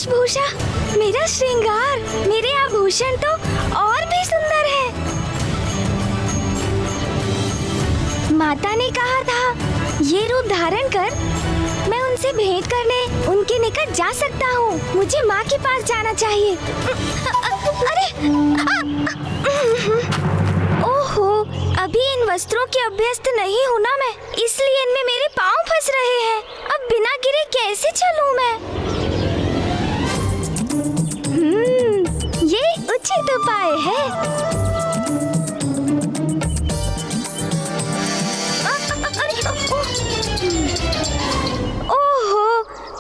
वेशभूषा, मेरा श्रृंगार, मेरे आभूषण तो और भी सुंदर है। माता ने कहा था ये रूप धारण कर मैं उनसे भेंट करने उनके निकट जा सकता हूँ। मुझे माँ के पास जाना चाहिए। अरे ओहो, अभी इन वस्त्रों के अभ्यस्त नहीं हूँ ना मैं, इसलिए इनमें मेरे पाँव फंस रहे हैं। अब बिना गिरे कैसे चलूँ मैं? ये उचित उपाय है। ओहो,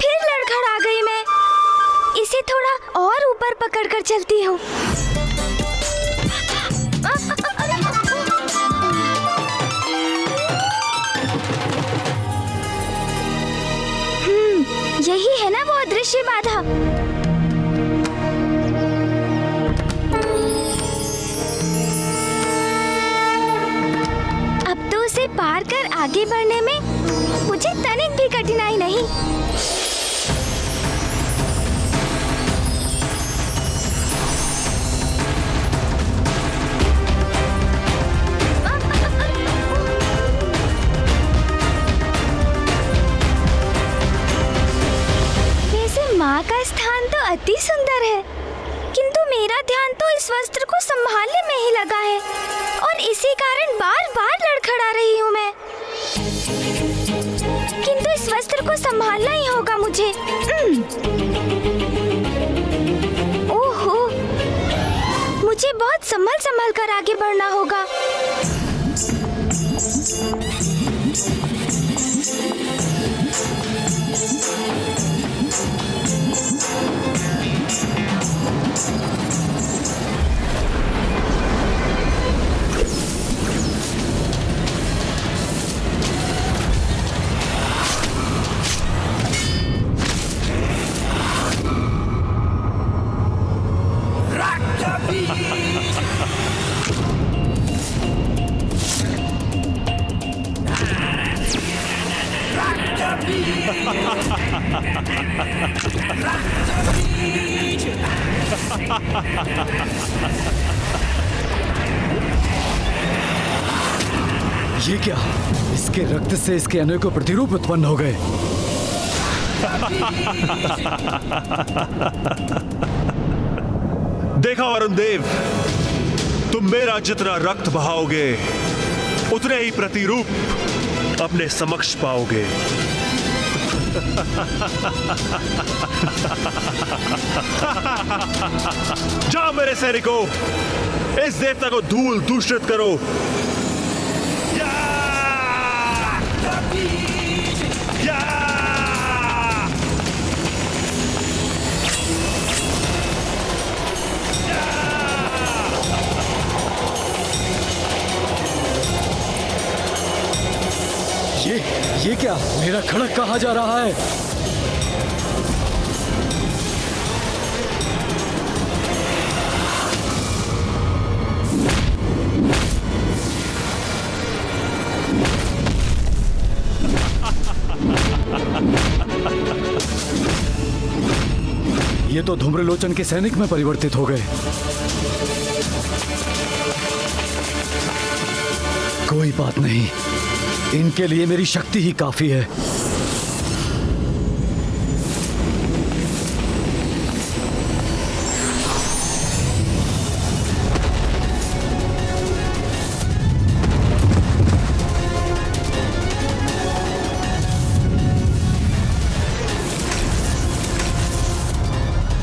फिर लड़खड़ा गई मैं। इसे थोड़ा और ऊपर पकड़कर चलती हूँ। यही है ना वो अदृश्य बाधा। अब तो उसे पार कर आगे बढ़ने में मुझे तनिक भी कठिनाई नहीं। माँ का स्थान तो अति सुंदर है, किंतु मेरा ध्यान तो इस वस्त्र को संभालने में ही लगा है और इसी कारण बार बार लड़खड़ा रही हूँ मैं। किंतु इस वस्त्र को संभालना ही होगा मुझे। ओहो, मुझे बहुत संभल कर आगे बढ़ना होगा। ये क्या? इसके रक्त से इसके अनेकों प्रतिरूप उत्पन्न हो गए। देखा वरुण देव, तुम मेरा जितना रक्त बहाओगे उतने ही प्रतिरूप अपने समक्ष पाओगे। जाओ मेरे सैनिकों, इस देवता को धूल दूषित करो। ये क्या? मेरा खड़क कहाँ जा रहा है? ये तो धूम्रलोचन के सैनिक में परिवर्तित हो गए। कोई बात नहीं, इनके लिए मेरी शक्ति ही काफी है।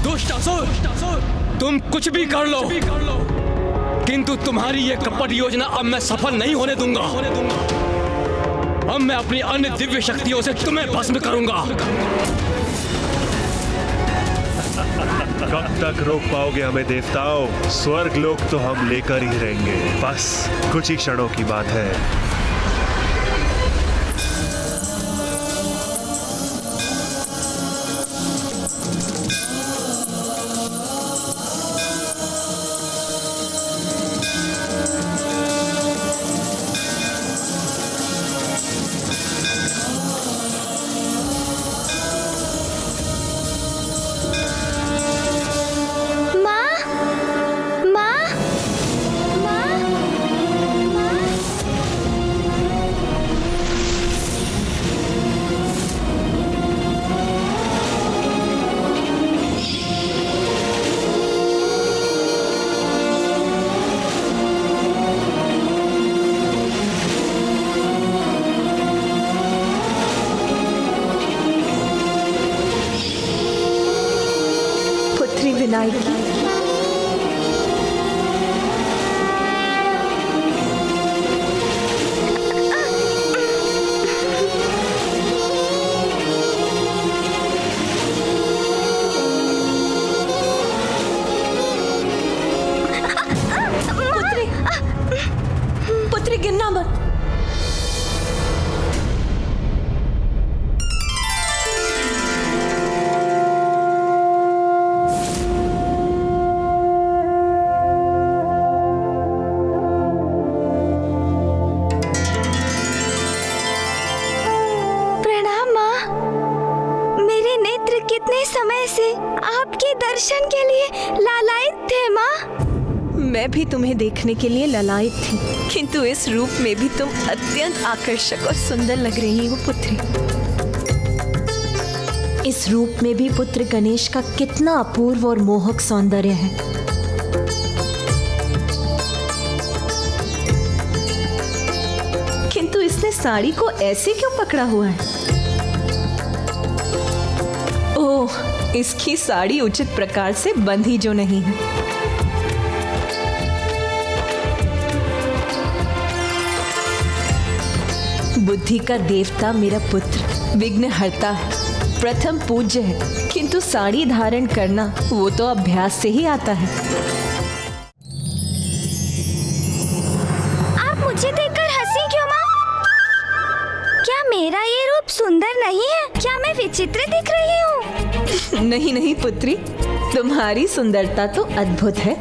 दुष्टासुर, तुम कुछ भी कर लो, किंतु तुम्हारी ये कपट योजना अब मैं सफल नहीं होने दूंगा। अब मैं अपनी अन्य दिव्य शक्तियों से तुम्हें भस्म करूंगा। कब तक रोक पाओगे हमें देवताओं? स्वर्ग लोक तो हम लेकर ही रहेंगे, बस कुछ ही क्षणों की बात है। मत। प्रणाम माँ। मेरे नेत्र कितने समय से आपके दर्शन के लिए लालायित थे माँ। मैं भी तुम्हें देखने के लिए ललायत थी, किंतु इस रूप में भी तुम अत्यंत आकर्षक और सुंदर लग रही हो पुत्री। इस रूप में भी पुत्र गणेश का कितना अपूर्व और मोहक सौंदर्य है। किंतु इसने साड़ी को ऐसे क्यों पकड़ा हुआ है? ओह, इसकी साड़ी उचित प्रकार से बंधी जो नहीं है। बुद्धि का देवता मेरा पुत्र विघ्नहर्ता है, प्रथम पूज्य है, किंतु साड़ी धारण करना वो तो अभ्यास से ही आता है। आप मुझे देखकर हंसी क्यों माँ? क्या मेरा ये रूप सुंदर नहीं है? क्या मैं विचित्र दिख रही हूँ? नहीं नहीं पुत्री, तुम्हारी सुंदरता तो अद्भुत है,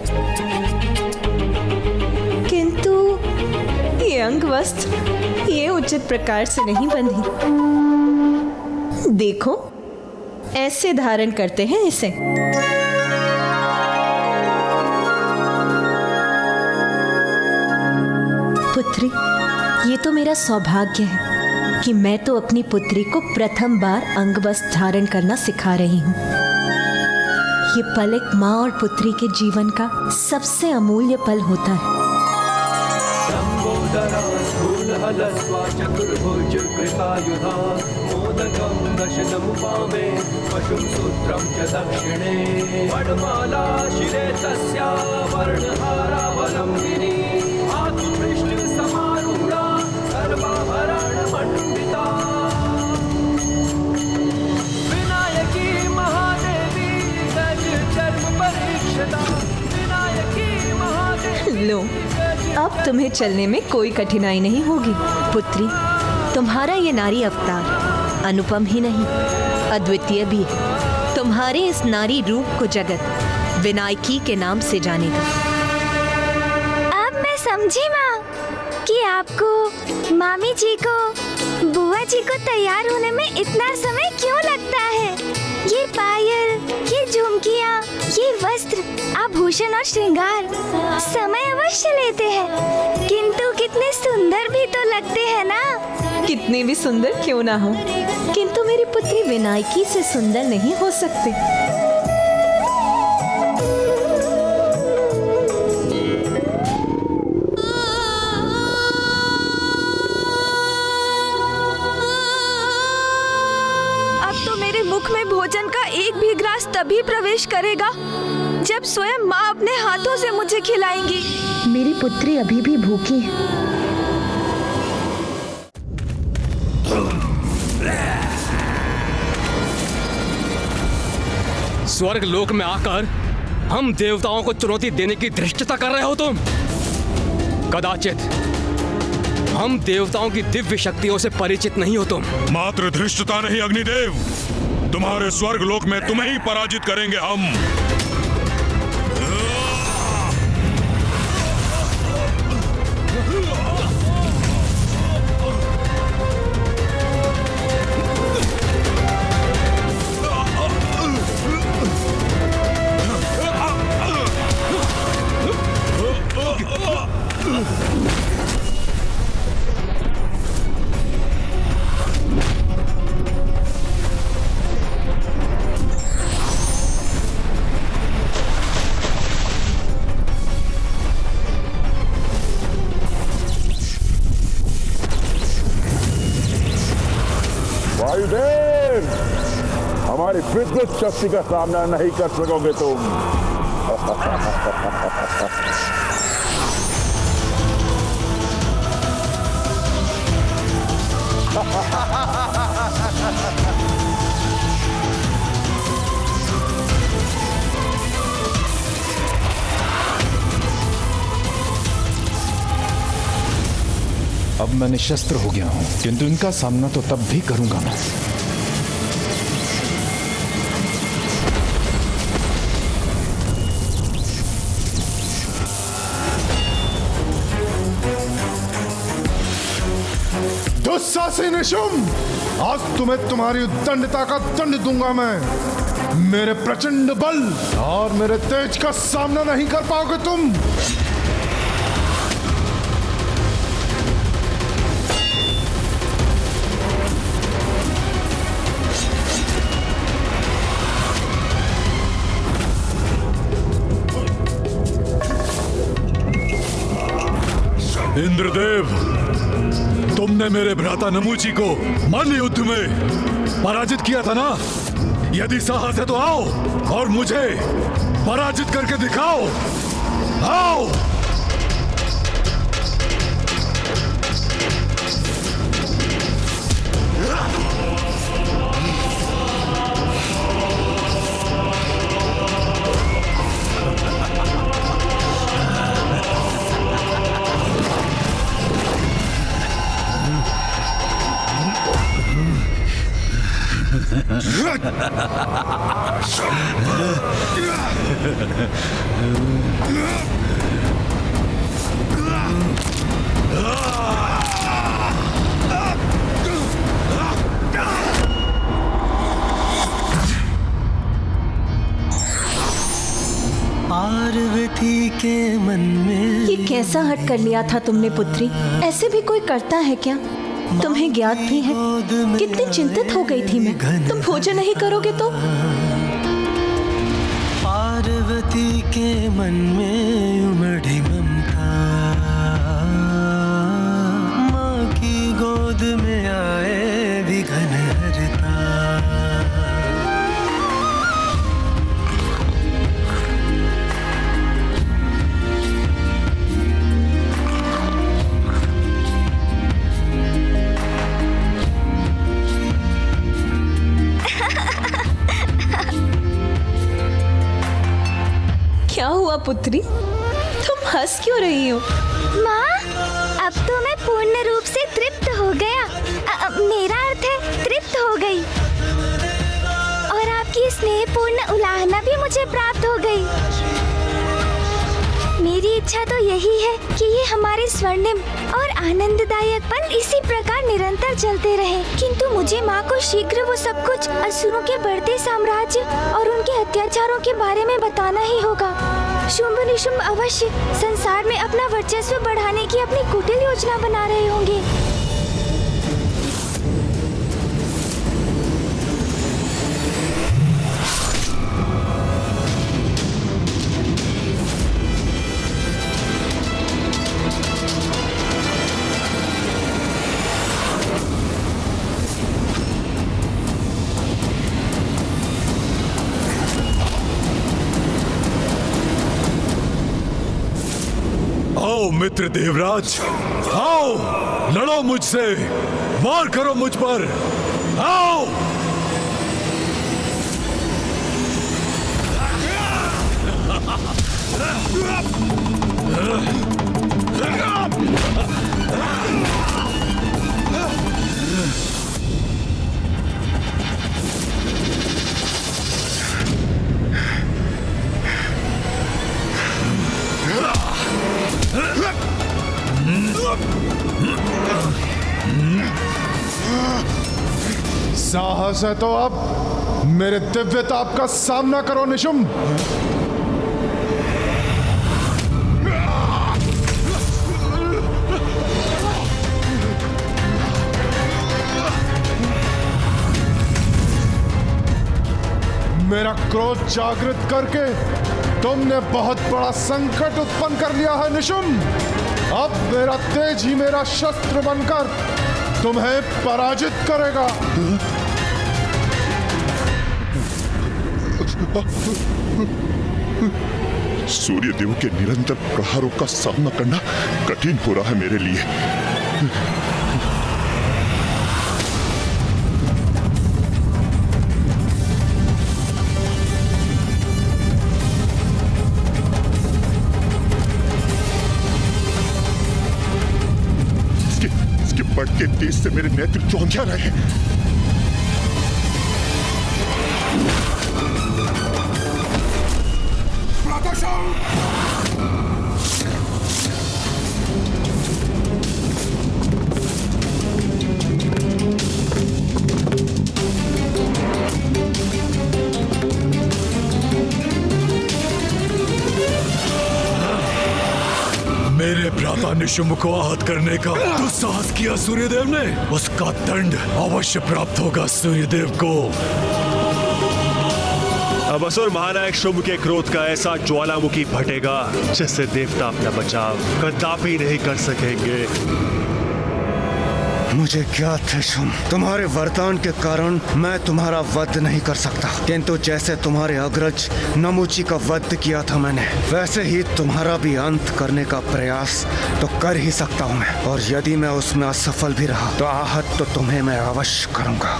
किंतु ये अंग वस्त्र ये उचित प्रकार से नहीं बंधी। देखो, ऐसे धारण करते हैं इसे। पुत्री, ये तो मेरा सौभाग्य है कि मैं तो अपनी पुत्री को प्रथम बार अंगवस्त्र धारण करना सिखा रही हूँ। ये पल एक माँ और पुत्री के जीवन का सबसे अमूल्य पल होता है। चतुर्भुज कृपायुधा मोदकं दशनमुपामे पशुं सूत्रं च दक्षिणे वडमाला शिरे तस्या वर्णहारावलम्बिनी आत्मपृष्ठसमारूढा सर्वाभरणमण्डिता विनायकी महादेवी गज चर्म परीक्षिता विनायकी महादेवी। लो, अब तुम्हें चलने में कोई कठिनाई नहीं होगी। पुत्री, तुम्हारा ये नारी अवतार अनुपम ही नहीं अद्वितीय भी है। तुम्हारे इस नारी रूप को जगत विनायकी के नाम से जानेगा। अब मैं समझी माँ कि आपको, मामी जी को, बुआ जी को तैयार होने में इतना समय क्यों लगता है। ये पायल, ये झुमकियाँ, ये वस्त्र, आभूषण और श्रृंगार समय अवश्य लेते हैं, किंतु कितने सुंदर भी तो लगते हैं ना। कितने भी सुंदर क्यों ना हो, किंतु मेरी पुत्री विनायकी से सुंदर नहीं हो सकती। अब तो मेरे मुख में भोजन का एक भी ग्रास तभी प्रवेश करेगा जब स्वयं माँ अपने हाथों से मुझे खिलाएंगी। मेरी पुत्री अभी भी भूखी है। स्वर्ग लोक में आकर हम देवताओं को चुनौती देने की धृष्टता कर रहे हो तुम। कदाचित हम देवताओं की दिव्य शक्तियों से परिचित नहीं हो तुम। मात्र धृष्टता नहीं अग्निदेव, तुम्हारे स्वर्ग लोक में तुम्हें ही पराजित करेंगे हम। वायुदेव, हमारी विद्युत शक्ति का सामना नहीं कर सकोगे तुम। अब मैं निशस्त्र हो गया हूं, किंतु इनका सामना तो तब भी करूंगा मैं। दुस्साहसी निशुम्भ, आज तुम्हें तुम्हारी उद्दंडता का दंड दूंगा मैं। मेरे प्रचंड बल और मेरे तेज का सामना नहीं कर पाओगे तुम। इंद्रदेव, तुमने मेरे भ्राता नमूची को मन युद्ध में पराजित किया था ना? यदि साहस है तो आओ और मुझे पराजित करके दिखाओ। आओ। पार्वती के मन में ये कैसा हट कर लिया था तुमने पुत्री? ऐसे भी कोई करता है क्या? तुम्हें ज्ञात भी है कितनी चिंतित हो गई थी मैं। तुम भोजन नहीं करोगे तो? पार्वती के मन में उमड़ी ममता, माँ की गोद में आए विघन हरता। क्या हुआ पुत्री? तुम हंस क्यों रही हो? माँ, अब तो मैं पूर्ण रूप से तृप्त हो गया। मेरा अर्थ है तृप्त हो गई। और आपकी स्नेहपूर्ण उलाहना भी मुझे प्राप्त हो गई। मेरी इच्छा तो यही है कि ये हमारे स्वर्णिम और आनंददायक पल इसी प्रकार निरंतर चलते रहे। किंतु मुझे माँ को शीघ्र वो सब कुछ असुरों के बढ़ते साम्राज्य और उनके अत्याचारों के बारे में बताना ही होगा। शुंभ निशुंभ अवश्य संसार में अपना वर्चस्व बढ़ाने की अपनी कुटिल योजना बना रहे होंगे। आओ मित्र देवराज, आओ लड़ो मुझसे, वार करो मुझ पर। आओ। साहस है तो अब मेरे दिव्य ताप का सामना करो निशुंभ। मेरा क्रोध जागृत करके तुमने बहुत बड़ा संकट उत्पन्न कर लिया है निशुंभ। अब मेरा तेज ही मेरा शस्त्र बनकर तुम्हें पराजित करेगा। सूर्यदेव के निरंतर प्रहारों का सामना करना कठिन हो रहा है मेरे लिए। बढ़ के तेज से मेरे नेत्र चौंधिया रहे। मेरे भ्राता निशुंभ को आहत करने का दुस्साहस किया सूर्यदेव ने, उसका दंड अवश्य प्राप्त होगा सूर्यदेव को। अब असुर महानायक शुंभ के क्रोध का ऐसा ज्वालामुखी फटेगा जिससे देवता अपना बचाव कदापि नहीं कर सकेंगे। मुझे ज्ञात है शुंभ, तुम्हारे वरदान के कारण मैं तुम्हारा वध नहीं कर सकता, किंतु जैसे तुम्हारे अग्रज नमूची का वध किया था मैंने, वैसे ही तुम्हारा भी अंत करने का प्रयास तो कर ही सकता हूँ मैं। और यदि मैं उसमें असफल भी रहा तो आहत तो तुम्हें मैं अवश्य करूंगा।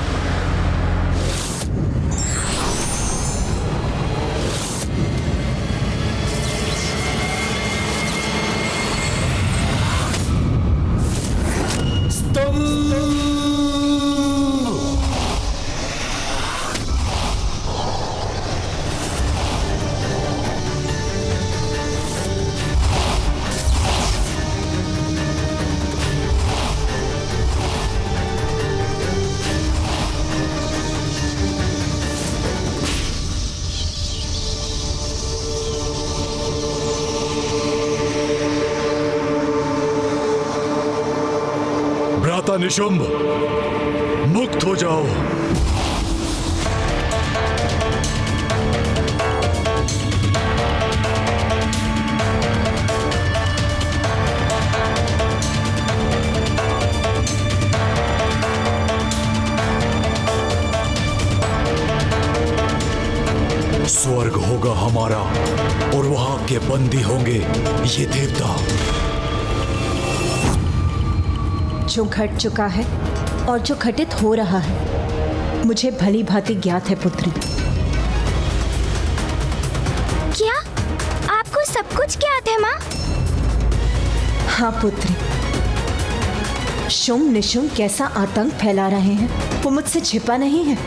भ्राता निशुंभ, मुक्त हो जाओ। स्वर्ग होगा हमारा और वहां के बंदी होंगे ये देवता। जो घट चुका है और जो घटित हो रहा है मुझे भली भांति ज्ञात है पुत्री। क्या आपको सब कुछ ज्ञात है माँ? हाँ पुत्री, शुंभ निशुंभ कैसा आतंक फैला रहे हैं वो मुझसे छिपा नहीं है।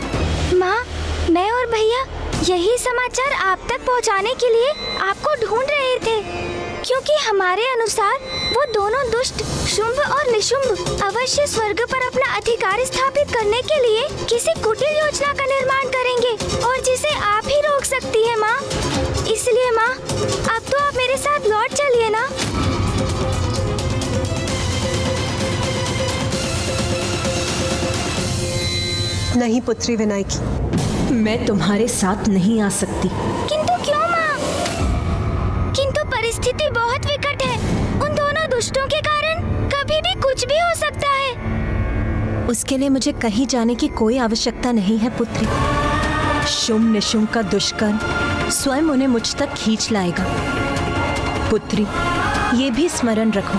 माँ, मैं और भैया यही समाचार आप तक पहुँचाने के लिए आपको ढूंढ रहे थे, क्योंकि हमारे अनुसार वो दोनों दुष्ट शुंभ और निशुंभ अवश्य स्वर्ग पर अपना अधिकार स्थापित करने के लिए किसी कुटिल योजना का निर्माण करेंगे और जिसे आप ही रोक सकती है माँ। इसलिए माँ, अब तो आप मेरे साथ लौट चलिए ना। नहीं पुत्री विनायकी, मैं तुम्हारे साथ नहीं आ सकती। किंतु क्यों माँ? किंतु परिस्थिति बहुत विकट है। उन दोनों दुष्टों के कारण कभी भी कुछ भी हो सकता है। उसके लिए मुझे कहीं जाने की कोई आवश्यकता नहीं है पुत्री। शुंभ निशुंभ का दुष्कर्म स्वयं उन्हें मुझ तक खींच लाएगा। पुत्री, ये भी स्मरण रखो,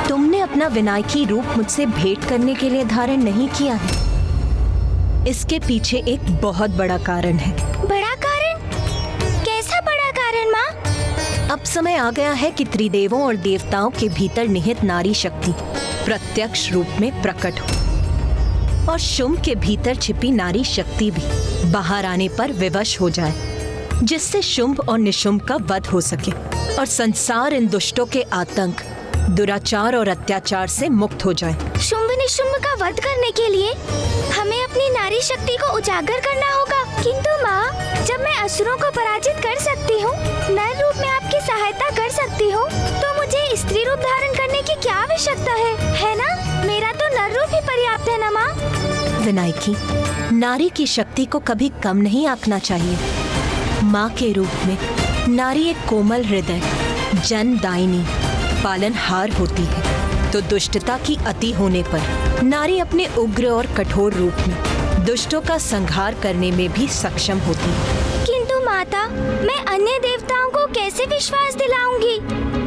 तुमने अपना विनायकी रूप मुझसे भेंट करने के लिए धारण नहीं किया है। इसके पीछे एक बहुत बड़ा कारण है। बड़ा कारण? कैसा बड़ा कारण माँ? अब समय आ गया है कि त्रिदेवों और देवताओं के भीतर निहित नारी शक्ति प्रत्यक्ष रूप में प्रकट हो और शुंभ के भीतर छिपी नारी शक्ति भी बाहर आने पर विवश हो जाए, जिससे शुंभ और निशुंभ का वध हो सके और संसार इन दुष्टों के आतंक, दुराचार और अत्याचार से मुक्त हो जाए। शुंभ निशुंभ का वध करने के लिए हमें अपनी नारी शक्ति को उजागर करना होगा। किंतु माँ, जब मैं असुरों को पराजित कर सकती हूँ, नर रूप में आपकी सहायता कर सकती हूँ, तो मुझे स्त्री रूप धारण करने की क्या आवश्यकता है ना? मेरा तो नर रूप ही पर्याप्त है ना माँ? विनायकी, नारी की शक्ति को कभी कम नहीं आंकना चाहिए। माँ के रूप में नारी एक कोमल हृदय, जनदायिनी, पालनहार होती है, तो दुष्टता की अति होने पर नारी अपने उग्र और कठोर रूप में दुष्टों का संहार करने में भी सक्षम होती है। किंतु माता, मैं अन्य देवताओं को कैसे विश्वास दिलाऊंगी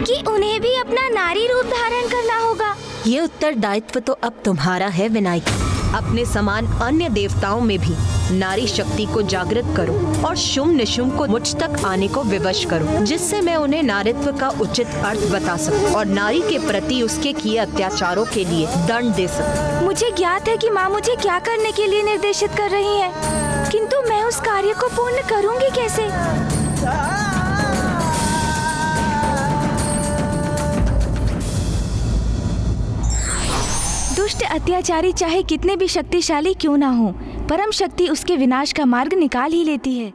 कि उन्हें भी अपना नारी रूप धारण करना होगा? ये उत्तरदायित्व तो अब तुम्हारा है विनायकी। अपने समान अन्य देवताओं में भी नारी शक्ति को जागृत करो और शुम निशुम को मुझ तक आने को विवश करो, जिससे मैं उन्हें नारीत्व का उचित अर्थ बता सकूं और नारी के प्रति उसके किए अत्याचारों के लिए दंड दे सकूं। मुझे ज्ञात है कि माँ मुझे क्या करने के लिए निर्देशित कर रही है, किंतु मैं उस कार्य को पूर्ण करूंगी कैसे? दुष्ट अत्याचारी चाहे कितने भी शक्तिशाली क्यों ना हो, परम शक्ति उसके विनाश का मार्ग निकाल ही लेती है।